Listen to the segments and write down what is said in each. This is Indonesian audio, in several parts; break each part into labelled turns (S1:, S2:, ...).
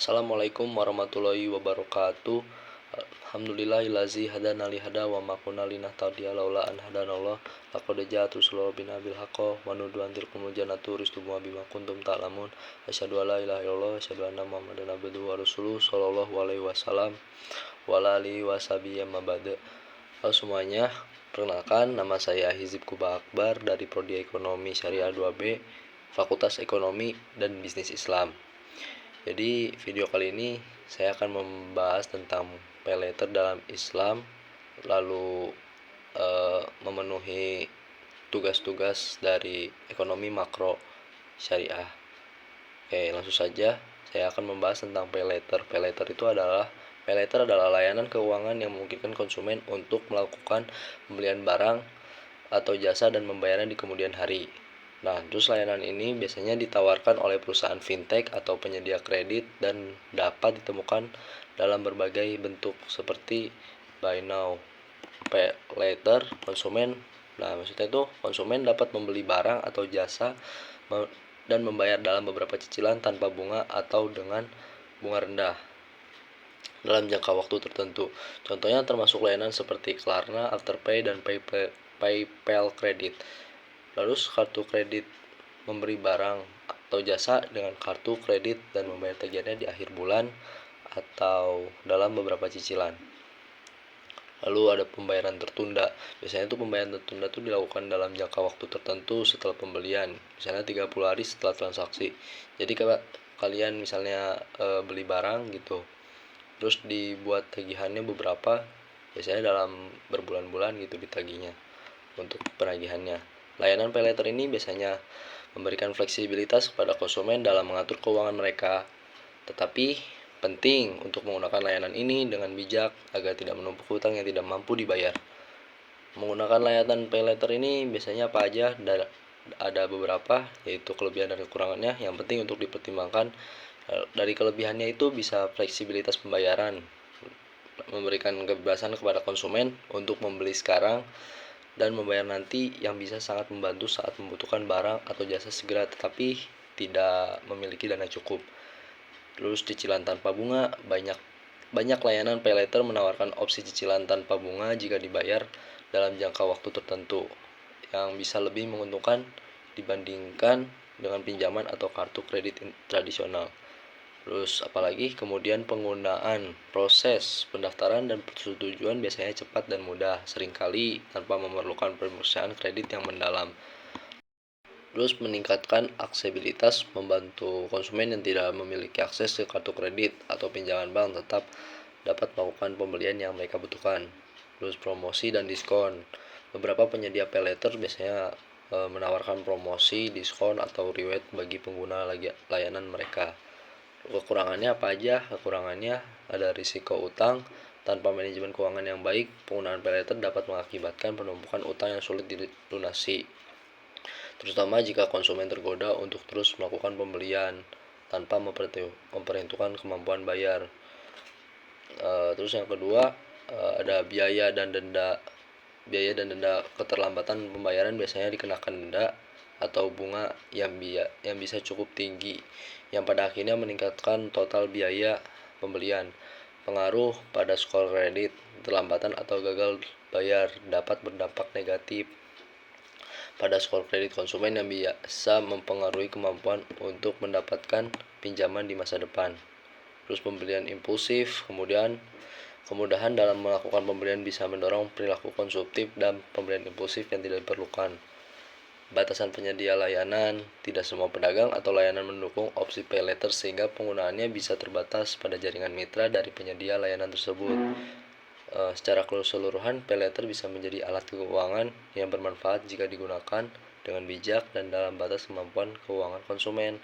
S1: Assalamualaikum warahmatullahi wabarakatuh. Alhamdulillahillazi hadana li hada wa ma kunna linahtadiya laula an hadanallah. Laqad ja'at rusuluna bil haqqi wa nudu antil kumul jannatu uristumu bima kuntum ta'lamun. Asyhadu an la ilaha illallah wa asyhadu anna muhammadan abduhu wa rasuluhu sallallahu alaihi wasallam wa ala alihi washabihi amma ba'd. Halo semuanya, perkenalkan nama saya Hizib Kuba Akbar dari Prodi Ekonomi Syariah 2B, Fakultas Ekonomi dan Bisnis Islam. Jadi video kali ini saya akan membahas tentang pay later dalam Islam, lalu memenuhi tugas-tugas dari ekonomi makro syariah. Oke, langsung saja saya akan membahas tentang pay later. Pay later adalah layanan keuangan yang memungkinkan konsumen untuk melakukan pembelian barang atau jasa dan pembayaran di kemudian hari. Nah, terus layanan ini biasanya ditawarkan oleh perusahaan fintech atau penyedia kredit dan dapat ditemukan dalam berbagai bentuk seperti buy now, pay later, konsumen. Nah, maksudnya itu konsumen dapat membeli barang atau jasa dan membayar dalam beberapa cicilan tanpa bunga atau dengan bunga rendah dalam jangka waktu tertentu. Contohnya termasuk layanan seperti Klarna, Afterpay, dan PayPal Credit. Lalu kartu kredit memberi barang atau jasa dengan kartu kredit dan membayar tagihannya di akhir bulan atau dalam beberapa cicilan. Lalu ada pembayaran tertunda. Biasanya itu pembayaran tertunda itu dilakukan dalam jangka waktu tertentu setelah pembelian, misalnya 30 hari setelah transaksi. Jadi kalau kalian misalnya beli barang gitu, terus dibuat tagihannya beberapa, biasanya dalam berbulan-bulan gitu ditagihnya untuk penagihannya. Layanan pay later ini biasanya memberikan fleksibilitas kepada konsumen dalam mengatur keuangan mereka, tetapi penting untuk menggunakan layanan ini dengan bijak agar tidak menumpuk hutang yang tidak mampu dibayar. Menggunakan layanan pay later ini biasanya apa aja? Ada beberapa, yaitu kelebihan dan kekurangannya. Yang penting untuk dipertimbangkan, dari kelebihannya itu bisa fleksibilitas pembayaran, memberikan kebebasan kepada konsumen untuk membeli sekarang dan membayar nanti, yang bisa sangat membantu saat membutuhkan barang atau jasa segera tetapi tidak memiliki dana cukup. Terus cicilan tanpa bunga, banyak layanan pay later menawarkan opsi cicilan tanpa bunga jika dibayar dalam jangka waktu tertentu, yang bisa lebih menguntungkan dibandingkan dengan pinjaman atau kartu kredit tradisional. Terus apalagi kemudian penggunaan proses pendaftaran dan persetujuan biasanya cepat dan mudah, seringkali tanpa memerlukan pemeriksaan kredit yang mendalam. Terus meningkatkan aksesibilitas, membantu konsumen yang tidak memiliki akses ke kartu kredit atau pinjaman bank tetap dapat melakukan pembelian yang mereka butuhkan. Terus promosi dan diskon. Beberapa penyedia pay later biasanya menawarkan promosi, diskon atau reward bagi pengguna layanan mereka. Kekurangannya apa aja? Kekurangannya ada risiko utang. Tanpa manajemen keuangan yang baik, penggunaan pay later dapat mengakibatkan penumpukan utang yang sulit dilunasi, terutama jika konsumen tergoda untuk terus melakukan pembelian tanpa memperhitungkan kemampuan bayar. Terus yang kedua, ada biaya dan denda keterlambatan pembayaran. Biasanya dikenakan denda atau bunga yang bisa cukup tinggi, yang pada akhirnya meningkatkan total biaya pembelian. Pengaruh pada skor kredit, keterlambatan atau gagal bayar dapat berdampak negatif pada skor kredit konsumen yang bisa mempengaruhi kemampuan untuk mendapatkan pinjaman di masa depan. Terus pembelian impulsif, kemudahan dalam melakukan pembelian bisa mendorong perilaku konsumtif dan pembelian impulsif yang tidak diperlukan. Batasan penyedia layanan, tidak semua pedagang atau layanan mendukung opsi pay later sehingga penggunaannya bisa terbatas pada jaringan mitra dari penyedia layanan tersebut. Secara keseluruhan, pay later bisa menjadi alat keuangan yang bermanfaat jika digunakan dengan bijak dan dalam batas kemampuan keuangan konsumen.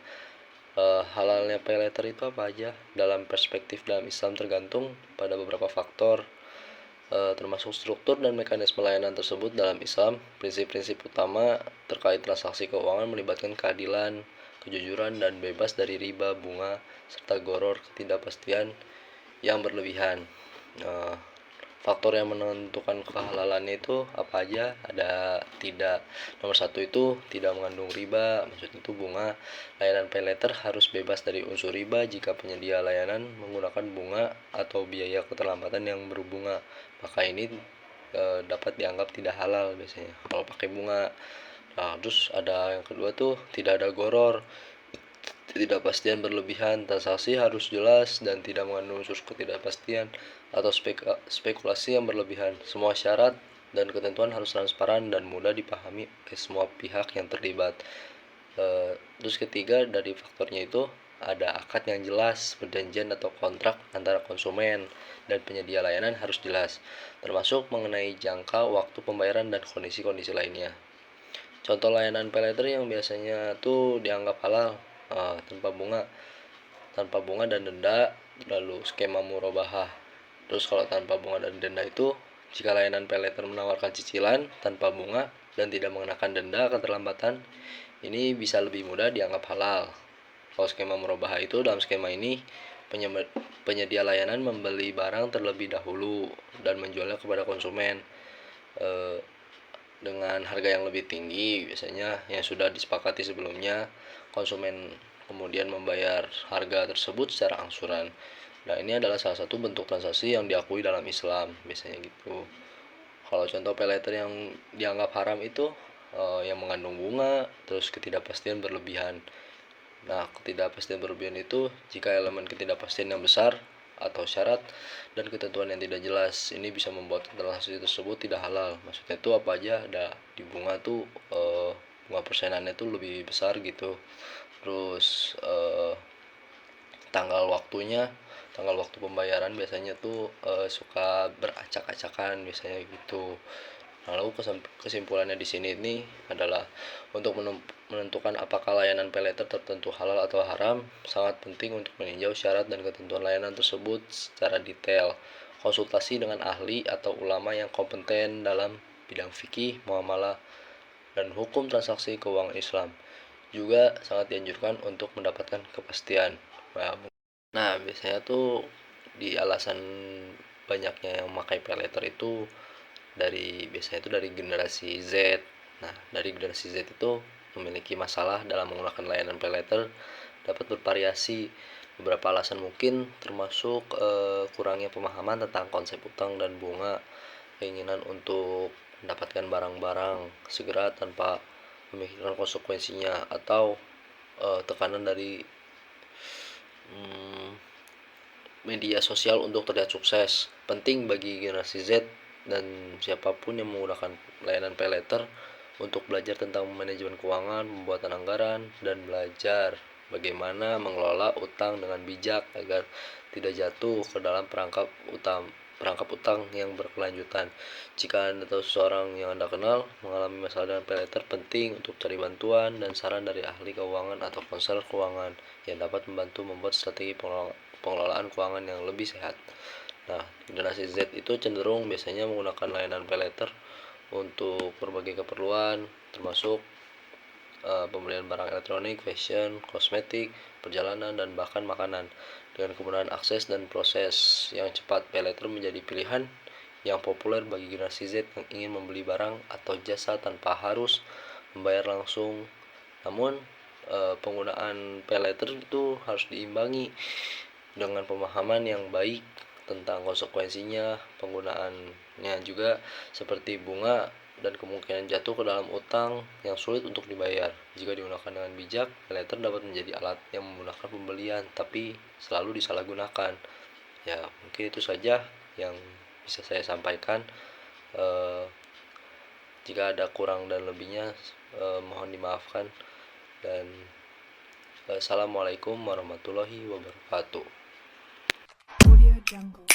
S1: Halalnya pay later itu apa aja? Dalam perspektif dalam Islam tergantung pada beberapa faktor, termasuk struktur dan mekanisme layanan tersebut. Dalam Islam, prinsip-prinsip utama terkait transaksi keuangan melibatkan keadilan, kejujuran, dan bebas dari riba, bunga, serta goror ketidakpastian yang berlebihan. Faktor yang menentukan kehalalannya itu apa aja? Ada tidak. Nomor satu itu tidak mengandung riba, maksudnya itu bunga. Layanan paylater harus bebas dari unsur riba jika penyedia layanan menggunakan bunga atau biaya keterlambatan yang berbunga. Maka ini dapat dianggap tidak halal biasanya kalau pakai bunga. Nah, terus ada yang kedua tuh tidak ada goror. Ketidakpastian berlebihan, transaksi harus jelas dan tidak mengandung unsur ketidakpastian atau spekulasi yang berlebihan. Semua syarat dan ketentuan harus transparan dan mudah dipahami oleh semua pihak yang terlibat. Terus ketiga dari faktornya itu ada akad yang jelas, perjanjian atau kontrak antara konsumen dan penyedia layanan harus jelas, termasuk mengenai jangka waktu pembayaran dan kondisi-kondisi lainnya. Contoh layanan paylater yang biasanya tuh dianggap halal, tanpa bunga dan denda, lalu skema murabahah. Terus kalau tanpa bunga dan denda itu jika layanan paylater menawarkan cicilan tanpa bunga dan tidak mengenakan denda keterlambatan, ini bisa lebih mudah dianggap halal. Kalau skema murabahah itu, dalam skema ini penyedia layanan membeli barang terlebih dahulu dan menjualnya kepada konsumen dengan harga yang lebih tinggi biasanya yang sudah disepakati sebelumnya. Konsumen kemudian membayar harga tersebut secara angsuran. Nah, ini adalah salah satu bentuk transaksi yang diakui dalam Islam biasanya gitu. Kalau contoh paylater yang dianggap haram itu yang mengandung bunga, terus ketidakpastian berlebihan. Nah, ketidakpastian berlebihan itu jika elemen ketidakpastian yang besar atau syarat dan ketentuan yang tidak jelas, ini bisa membuat transaksi tersebut tidak halal. Maksudnya itu apa aja? Ada di bunga tuh bunga persenannya tuh lebih besar gitu. Terus tanggal waktu pembayaran biasanya tuh suka beracak-acakan biasanya gitu. Lalu kesimpulannya di sini ini adalah untuk menentukan apakah layanan paylater tertentu halal atau haram, sangat penting untuk meninjau syarat dan ketentuan layanan tersebut secara detail. Konsultasi dengan ahli atau ulama yang kompeten dalam bidang fikih, muamalah, dan hukum transaksi keuangan Islam. Juga sangat dianjurkan untuk mendapatkan kepastian. Nah, biasanya tuh di alasan banyaknya yang memakai paylater itu biasanya itu dari generasi Z. Nah, dari generasi Z itu memiliki masalah dalam menggunakan layanan paylater dapat bervariasi. Beberapa alasan mungkin termasuk kurangnya pemahaman tentang konsep utang dan bunga, keinginan untuk mendapatkan barang-barang segera tanpa memikirkan konsekuensinya, atau tekanan dari media sosial untuk terlihat sukses. Penting bagi generasi Z dan siapapun yang menggunakan layanan paylater untuk belajar tentang manajemen keuangan, pembuatan anggaran, dan belajar bagaimana mengelola utang dengan bijak agar tidak jatuh ke dalam perangkap utang yang berkelanjutan. Jika Anda atau seseorang yang Anda kenal mengalami masalah dengan paylater, penting untuk cari bantuan dan saran dari ahli keuangan atau konselor keuangan yang dapat membantu membuat strategi pengelolaan keuangan yang lebih sehat. Nah, generasi Z itu cenderung biasanya menggunakan layanan paylater untuk berbagai keperluan, termasuk pembelian barang elektronik, fashion, kosmetik, perjalanan, dan bahkan makanan. Dengan kemudahan akses dan proses yang cepat, paylater menjadi pilihan yang populer bagi generasi Z yang ingin membeli barang atau jasa tanpa harus membayar langsung. Namun, penggunaan paylater itu harus diimbangi dengan pemahaman yang baik tentang konsekuensinya. Penggunaannya juga seperti bunga dan kemungkinan jatuh ke dalam utang yang sulit untuk dibayar. Jika digunakan dengan bijak, paylater dapat menjadi alat yang memudahkan pembelian, tapi selalu disalahgunakan. Ya, mungkin itu saja yang bisa saya sampaikan. Jika ada kurang dan lebihnya, mohon dimaafkan. Dan assalamualaikum warahmatullahi wabarakatuh.
S2: Audio Jungle.